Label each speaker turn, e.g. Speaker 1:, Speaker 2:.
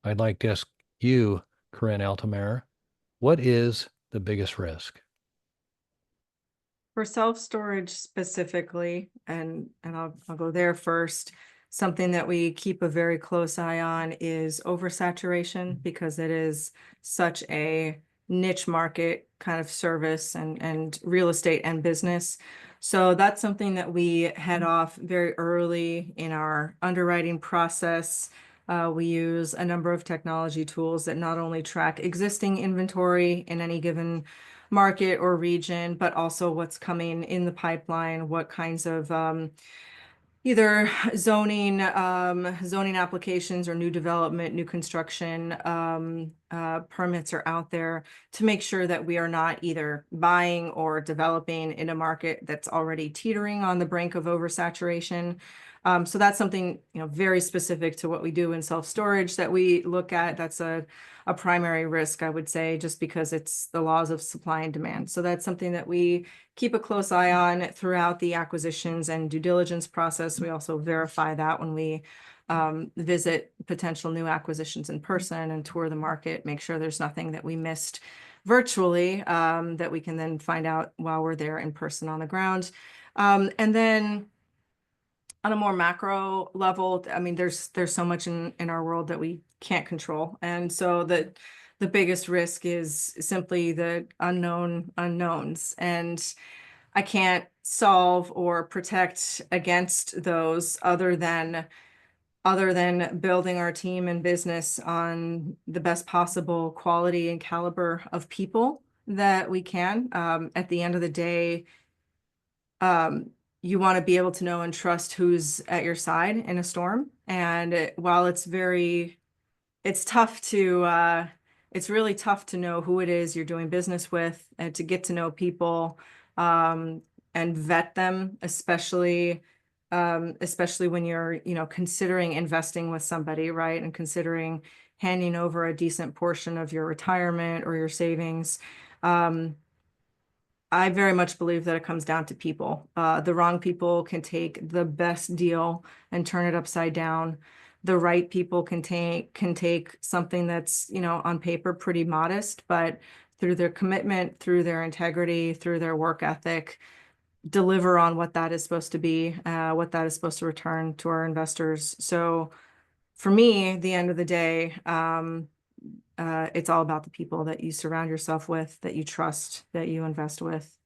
Speaker 1: I'd like to ask you, Corinn Altomare, what is the biggest risk?
Speaker 2: For self-storage specifically, and I'll go there first. Something that we keep a very close eye on is oversaturation because it is such a niche market kind of service and real estate and business. So that's something that we head off very early in our underwriting process. We use a number of technology tools that not only track existing inventory in any given market or region, but also what's coming in the pipeline, what kinds of either zoning applications or new development, new construction permits are out there to make sure that we are not either buying or developing in a market that's already teetering on the brink of oversaturation. So that's something, very specific to what we do in self-storage that we look at. That's a primary risk, I would say, just because it's the laws of supply and demand. So that's something that we keep a close eye on throughout the acquisitions and due diligence process. We also verify that when we visit potential new acquisitions in person and tour the market, make sure there's nothing that we missed virtually that we can then find out while we're there in person on the ground. And then on a more macro level, I mean, there's so much in our world that we can't control. And so the biggest risk is simply the unknown unknowns. And I can't solve or protect against those other than building our team and business on the best possible quality and caliber of people that we can. At the end of the day, you want to be able to know and trust who's at your side in a storm. And while it's tough it's really tough to know who it is you're doing business with and to get to know people and vet them, especially when you're, considering investing with somebody, right? And considering handing over a decent portion of your retirement or your savings. I very much believe that it comes down to people. The wrong people can take the best deal and turn it upside down. The right people can take something that's, on paper pretty modest, but through their commitment, through their integrity, through their work ethic, deliver on what that is supposed to be, what that is supposed to return to our investors. So for me, at the end of the day, it's all about the people that you surround yourself with, that you trust, that you invest with.